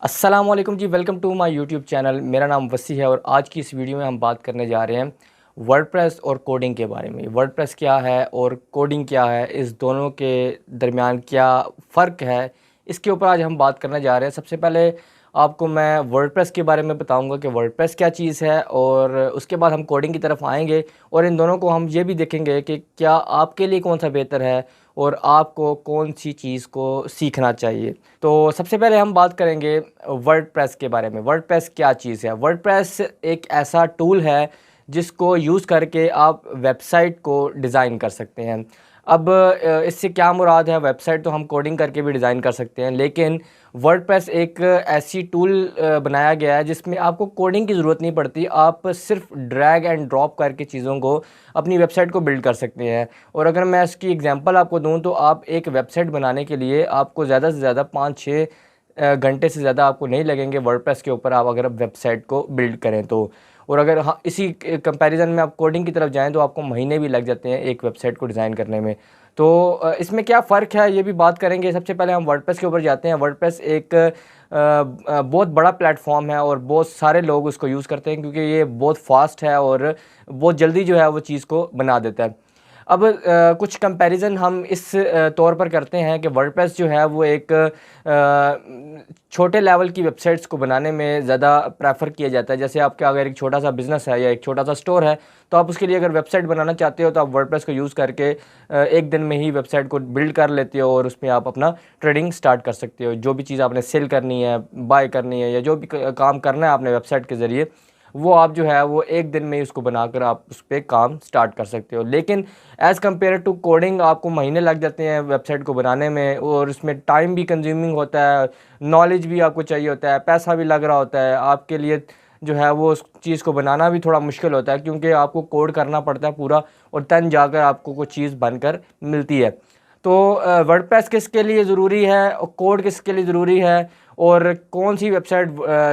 अस्सलामुअलैकुम जी, welcome to my YouTube channel. मेरा नाम वसी है और आज की इस वीडियो में हम बात करने जा रहे हैं वर्डप्रेस और कोडिंग के बारे में। वर्डप्रेस क्या है और कोडिंग क्या है, इस दोनों के दरमियान क्या फ़र्क है, इसके ऊपर आज हम बात करने जा रहे हैं। सबसे पहले आपको मैं वर्डप्रेस के बारे में बताऊंगा कि वर्डप्रेस क्या चीज़ है, और उसके बाद हम कोडिंग की तरफ आएंगे और इन दोनों को हम ये भी देखेंगे कि क्या आपके लिए कौन सा बेहतर है और आपको कौन सी चीज़ को सीखना चाहिए। तो सबसे पहले हम बात करेंगे वर्डप्रेस के बारे में। वर्डप्रेस क्या चीज़ है? वर्डप्रेस एक ऐसा टूल है जिसको यूज़ करके आप वेबसाइट को डिज़ाइन कर सकते हैं। अब इससे क्या मुराद है? वेबसाइट तो हम कोडिंग करके भी डिज़ाइन कर सकते हैं, लेकिन वर्डप्रेस एक ऐसी टूल बनाया गया है जिसमें आपको कोडिंग की ज़रूरत नहीं पड़ती। आप सिर्फ ड्रैग एंड ड्रॉप करके चीज़ों को अपनी वेबसाइट को बिल्ड कर सकते हैं। और अगर मैं इसकी एग्जांपल आपको दूं तो आप एक वेबसाइट बनाने के लिए आपको ज़्यादा से ज़्यादा 5-6 घंटे से ज़्यादा आपको नहीं लगेंगे वर्डप्रेस के ऊपर, आप अगर वेबसाइट को बिल्ड करें तो। और अगर हाँ, इसी कंपैरिजन में आप कोडिंग की तरफ जाएं तो आपको महीने भी लग जाते हैं एक वेबसाइट को डिज़ाइन करने में। तो इसमें क्या फ़र्क है ये भी बात करेंगे। सबसे पहले हम वर्डप्रेस के ऊपर जाते हैं। वर्डप्रेस एक बहुत बड़ा प्लेटफॉर्म है और बहुत सारे लोग उसको यूज़ करते हैं क्योंकि ये बहुत फास्ट है और बहुत जल्दी जो है वो चीज़ को बना देता है। अब कुछ कंपैरिजन हम इस तौर पर करते हैं कि वर्डप्रेस जो है वो एक छोटे लेवल की वेबसाइट्स को बनाने में ज़्यादा प्रेफर किया जाता है। जैसे आपका अगर एक छोटा सा बिज़नेस है या एक छोटा सा स्टोर है, तो आप उसके लिए अगर वेबसाइट बनाना चाहते हो तो आप वर्डप्रेस को यूज़ करके एक दिन में ही वेबसाइट को बिल्ड कर लेते हो और उसमें आप अपना ट्रेडिंग स्टार्ट कर सकते हो। जो भी चीज़ आपने सेल करनी है, बाय करनी है, या जो भी काम करना है आपने वेबसाइट के ज़रिए, वो आप जो है वो एक दिन में ही उसको बनाकर आप उस पर काम स्टार्ट कर सकते हो। लेकिन एज़ कम्पेयर टू कोडिंग आपको महीने लग जाते हैं वेबसाइट को बनाने में, और उसमें टाइम भी कंज्यूमिंग होता है, नॉलेज भी आपको चाहिए होता है, पैसा भी लग रहा होता है आपके लिए। जो है वो उस चीज़ को बनाना भी थोड़ा मुश्किल होता है क्योंकि आपको कोड करना पड़ता है पूरा, और तन जाकर आपको कोई चीज़ बनकर मिलती है। तो वर्डप्रेस किसके लिए ज़रूरी है और कोड किसके लिए ज़रूरी है, और कौन सी वेबसाइट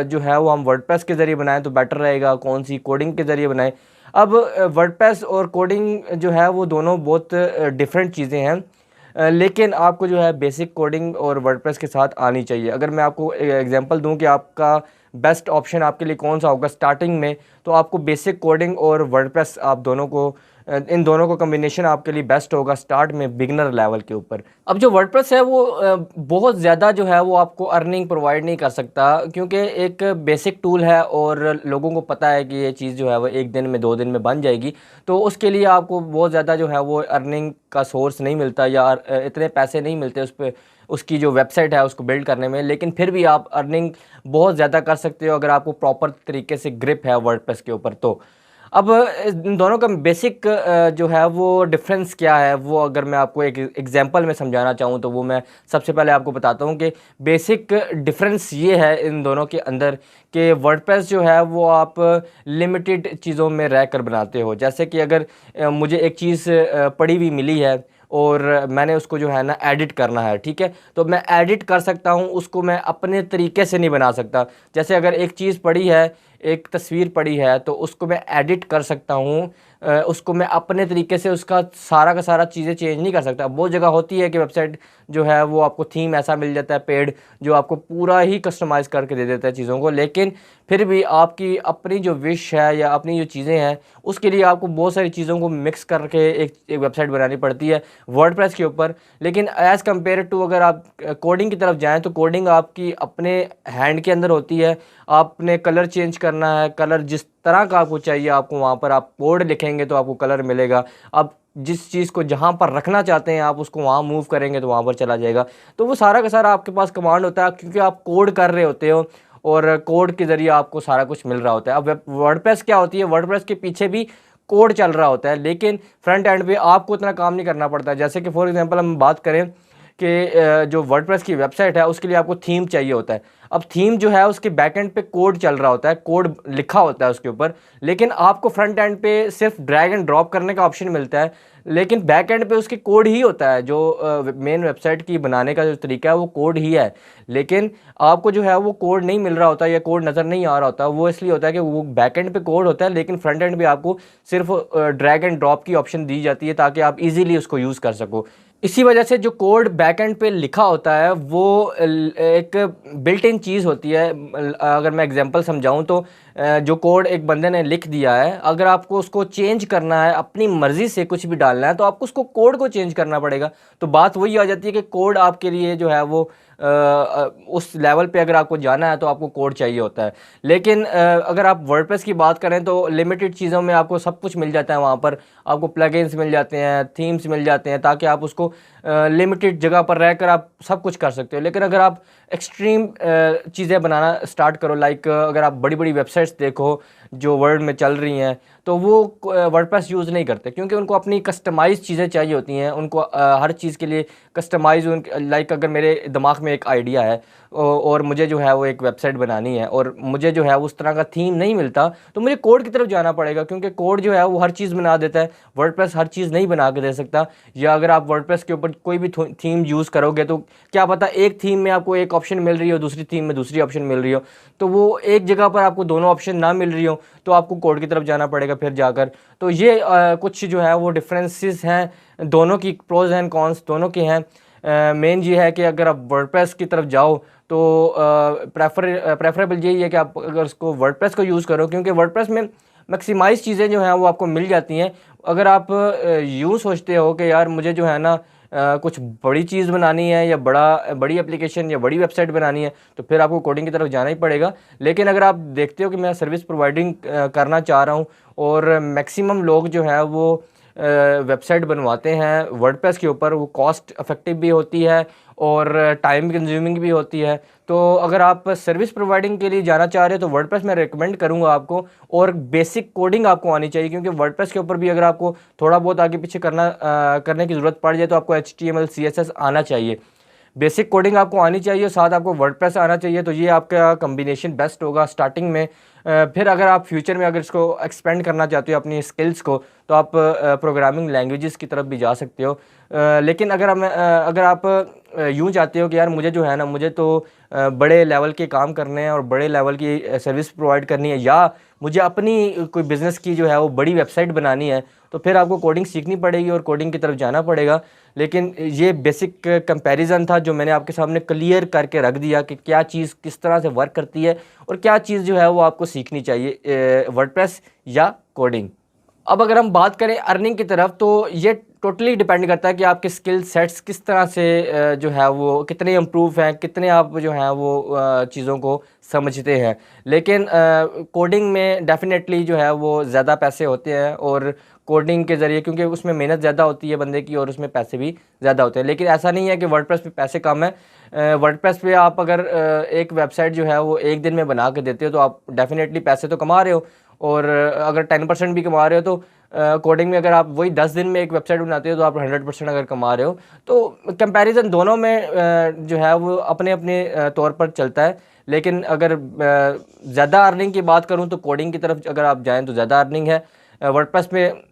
जो है वो हम वर्डप्रेस के ज़रिए बनाएं तो बेटर रहेगा, कौन सी कोडिंग के ज़रिए बनाएं। अब वर्डप्रेस और कोडिंग जो है वो दोनों बहुत डिफरेंट चीज़ें हैं, लेकिन आपको जो है बेसिक कोडिंग और वर्डप्रेस के साथ आनी चाहिए। अगर मैं आपको एग्जांपल दूं कि आपका बेस्ट ऑप्शन आपके लिए कौन सा होगा स्टार्टिंग में, तो आपको बेसिक कोडिंग और वर्डप्रेस आप दोनों को इन दोनों को कम्बिनेशन आपके लिए बेस्ट होगा स्टार्ट में बिगिनर लेवल के ऊपर। अब जो वर्डप्रेस है वो बहुत ज़्यादा जो है वो आपको अर्निंग प्रोवाइड नहीं कर सकता क्योंकि एक बेसिक टूल है और लोगों को पता है कि ये चीज़ जो है वो एक दिन में 2 दिन में बन जाएगी। तो उसके लिए आपको बहुत ज़्यादा जो है वो अर्निंग का सोर्स नहीं मिलता, या इतने पैसे नहीं मिलते उस पर, उसकी जो वेबसाइट है उसको बिल्ड करने में। लेकिन फिर भी आप अर्निंग बहुत ज़्यादा कर सकते हो अगर आपको प्रॉपर तरीके से ग्रिप है वर्डप्रेस के ऊपर। तो अब इन दोनों का बेसिक जो है वो डिफरेंस क्या है, वो अगर मैं आपको एक एग्जांपल में समझाना चाहूँ तो वो मैं सबसे पहले आपको बताता हूँ कि बेसिक डिफरेंस ये है इन दोनों के अंदर कि वर्डप्रेस जो है वो आप लिमिटेड चीज़ों में रह कर बनाते हो। जैसे कि अगर मुझे एक चीज़ पड़ी हुई मिली है और मैंने उसको जो है ना एडिट करना है, ठीक है, तो मैं एडिट कर सकता हूँ, उसको मैं अपने तरीके से नहीं बना सकता। जैसे अगर एक चीज़ पड़ी है, एक तस्वीर पड़ी है, तो उसको मैं एडिट कर सकता हूँ, उसको मैं अपने तरीके से उसका सारा का सारा चीज़ें चेंज नहीं कर सकता। बहुत जगह होती है कि वेबसाइट जो है वो आपको थीम ऐसा मिल जाता है पेड, जो आपको पूरा ही कस्टमाइज़ करके दे देता है चीज़ों को, लेकिन फिर भी आपकी अपनी जो विश है या अपनी जो चीज़ें हैं उसके लिए आपको बहुत सारी चीज़ों को मिक्स करके एक वेबसाइट बनानी पड़ती है वर्डप्रेस के ऊपर। लेकिन एज़ कम्पेयर टू अगर आप कोडिंग की तरफ जाएँ तो कोडिंग आपकी अपने हैंड के अंदर होती है। आपने कलर चेंज करना है, कलर जिस तरह का आपको चाहिए आपको वहाँ पर आप कोड लिखेंगे तो आपको कलर मिलेगा। आप जिस चीज़ को जहाँ पर रखना चाहते हैं आप उसको वहाँ मूव करेंगे तो वहाँ पर चला जाएगा। तो वो सारा का सारा आपके पास कमांड होता है क्योंकि आप कोड कर रहे होते हो और कोड के ज़रिए आपको सारा कुछ मिल रहा होता है। अब वर्डप्रेस क्या होती है, वर्डप्रेस के पीछे भी कोड चल रहा होता है लेकिन फ्रंट एंड पे आपको इतना काम नहीं करना पड़ता। जैसे कि फॉर एग्जांपल हम बात करें कि जो वर्डप्रेस की वेबसाइट है उसके लिए आपको थीम चाहिए होता है। अब थीम जो है उसके बैक एंड पे कोड चल रहा होता है, कोड लिखा होता है उसके ऊपर, लेकिन आपको फ्रंट एंड पे सिर्फ ड्रैग एंड ड्रॉप करने का ऑप्शन मिलता है, लेकिन बैक एंड पे उसके कोड ही होता है। जो मेन वेबसाइट की बनाने का जो तरीका है वो कोड ही है, लेकिन आपको जो है वो कोड नहीं मिल रहा होता या कोड नज़र नहीं आ रहा होता। वो इसलिए होता है कि वो बैक एंड पे कोड होता है लेकिन फ्रंट एंड पे आपको सिर्फ ड्रैग एंड ड्रॉप की ऑप्शन दी जाती है ताकि आप इजीली उसको यूज़ कर सको। इसी वजह से जो कोड बैकएंड पे लिखा होता है वो एक बिल्ट इन चीज़ होती है। अगर मैं एग्जांपल समझाऊं तो जो कोड एक बंदे ने लिख दिया है, अगर आपको उसको चेंज करना है, अपनी मर्ज़ी से कुछ भी डालना है, तो आपको उसको कोड को चेंज करना पड़ेगा। तो बात वही आ जाती है कि कोड आपके लिए जो है वो उस लेवल पे अगर आपको जाना है तो आपको कोड चाहिए होता है। लेकिन अगर आप वर्डप्रेस की बात करें तो लिमिटेड चीज़ों में आपको सब कुछ मिल जाता है। वहाँ पर आपको प्लगइन्स मिल जाते हैं, थीम्स मिल जाते हैं, ताकि आप उसको लिमिटेड जगह पर रहकर आप सब कुछ कर सकते हो। लेकिन अगर आप एक्सट्रीम चीज़ें बनाना स्टार्ट करो, लाइक अगर आप बड़ी बड़ी वेबसाइट्स देखो जो वर्ल्ड में चल रही हैं, तो वो वर्डप्रेस यूज़ नहीं करते, क्योंकि उनको अपनी कस्टमाइज़ चीज़ें चाहिए होती हैं। उनको हर चीज़ के लिए कस्टमाइज़, लाइक अगर मेरे दिमाग में एक आइडिया है और मुझे जो है वो एक वेबसाइट बनानी है और मुझे जो है उस तरह का थीम नहीं मिलता, तो मुझे कोड की तरफ जाना पड़ेगा, क्योंकि कोड जो है वो हर चीज़ बना देता है, वर्डप्रेस हर चीज़ नहीं बना के दे सकता। या अगर आप वर्डप्रेस के ऊपर कोई भी थीम यूज़ करोगे तो क्या पता एक थीम में आपको एक ऑप्शन मिल रही हो, दूसरी थीम में दूसरी ऑप्शन मिल रही हो, तो वो एक जगह पर आपको दोनों ऑप्शन ना मिल रही हो, तो आपको कोड की तरफ जाना पड़ेगा फिर जाकर। तो ये कुछ जो है वो डिफरेंसेस हैं, दोनों की प्रोज एंड कॉन्स दोनों के हैं। मेन ये है कि अगर आप वर्डप्रेस की तरफ जाओ तो प्रेफरेबल यही है कि आप अगर उसको वर्डप्रेस को यूज़ करो, क्योंकि वर्डप्रेस में मैक्सिमाइज़ चीज़ें जो हैं वो आपको मिल जाती हैं। अगर आप यूँ सोचते हो कि यार मुझे जो है ना कुछ बड़ी चीज़ बनानी है या बड़ी एप्लीकेशन या बड़ी वेबसाइट बनानी है, तो फिर आपको कोडिंग की तरफ जाना ही पड़ेगा। लेकिन अगर आप देखते हो कि मैं सर्विस प्रोवाइडिंग करना चाह रहा हूँ और मैक्सिमम लोग जो है वो वेबसाइट बनवाते हैं वर्डप्रेस के ऊपर, वो कॉस्ट इफ़ेक्टिव भी होती है और टाइम कंज्यूमिंग भी होती है। तो अगर आप सर्विस प्रोवाइडिंग के लिए जाना चाह रहे हो तो वर्डप्रेस मैं रिकमेंड करूंगा आपको, और बेसिक कोडिंग आपको आनी चाहिए, क्योंकि वर्डप्रेस के ऊपर भी अगर आपको थोड़ा बहुत आगे पीछे करने की ज़रूरत पड़ जाए तो आपको HTML CSS आना चाहिए। बेसिक कोडिंग आपको आनी चाहिए, साथ आपको वर्डप्रेस आना चाहिए। तो ये आपका कम्बिनेशन बेस्ट होगा स्टार्टिंग में। फिर अगर आप फ्यूचर में अगर इसको एक्सपेंड करना चाहते हो अपनी स्किल्स को, तो आप प्रोग्रामिंग लैंग्वेजेस की तरफ भी जा सकते हो। लेकिन अगर आप यूँ चाहते हो कि यार मुझे जो है ना, मुझे तो बड़े लेवल के काम करने हैं और बड़े लेवल की सर्विस प्रोवाइड करनी है, या मुझे अपनी कोई बिज़नेस की जो है वो बड़ी वेबसाइट बनानी है, तो फिर आपको कोडिंग सीखनी पड़ेगी और कोडिंग की तरफ जाना पड़ेगा। लेकिन ये बेसिक कंपैरिजन था जो मैंने आपके सामने क्लियर करके रख दिया कि क्या चीज़ किस तरह से वर्क करती है और क्या चीज़ जो है वो आपको सीखनी चाहिए, वर्डप्रेस या कोडिंग। अब अगर हम बात करें अर्निंग की तरफ, तो ये टोटली डिपेंड करता है कि आपके स्किल सेट्स किस तरह से जो है वो कितने इम्प्रूव हैं, कितने आप जो हैं वो चीज़ों को समझते हैं। लेकिन कोडिंग में डेफिनेटली जो है वो ज़्यादा पैसे होते हैं, और कोडिंग के ज़रिए, क्योंकि उसमें मेहनत ज़्यादा होती है बंदे की और उसमें पैसे भी ज़्यादा होते हैं। लेकिन ऐसा नहीं है कि वर्डप्रेस पे पैसे कम है। वर्डप्रेस पे आप अगर एक वेबसाइट जो है वो एक दिन में बना के देते हो तो आप डेफिनेटली पैसे तो कमा रहे हो, और अगर 10% भी कमा रहे हो तो कोडिंग में अगर आप वही 10 दिन में एक वेबसाइट बनाते हो तो आप 100% अगर कमा रहे हो। तो कंपैरिजन दोनों में जो है वो अपने अपने तौर पर चलता है। लेकिन अगर ज़्यादा अर्निंग की बात करूं तो कोडिंग की तरफ अगर आप जाएं तो ज़्यादा अर्निंग है। वर्डप्रेस में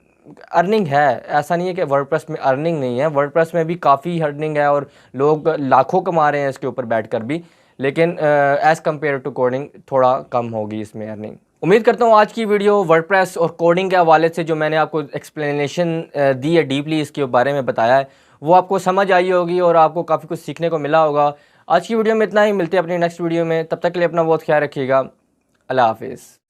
अर्निंग है, ऐसा नहीं है कि वर्डप्रेस में अर्निंग नहीं है, वर्डप्रेस में भी काफ़ी अर्निंग है और लोग लाखों कमा रहे हैं इसके ऊपर बैठकर भी। लेकिन एज़ कम्पेयर टू कोडिंग थोड़ा कम होगी इसमें अर्निंग। उम्मीद करता हूँ आज की वीडियो वर्डप्रेस और कोडिंग के हवाले से जो मैंने आपको एक्सप्लेनेशन दी है, डीपली इसके बारे में बताया है, वो आपको समझ आई होगी और आपको काफ़ी कुछ सीखने को मिला होगा। आज की वीडियो में इतना ही, मिलते हैं अपनी नेक्स्ट वीडियो में, तब तक के लिए अपना बहुत ख्याल रखिएगा। अल्लाह हाफिज़।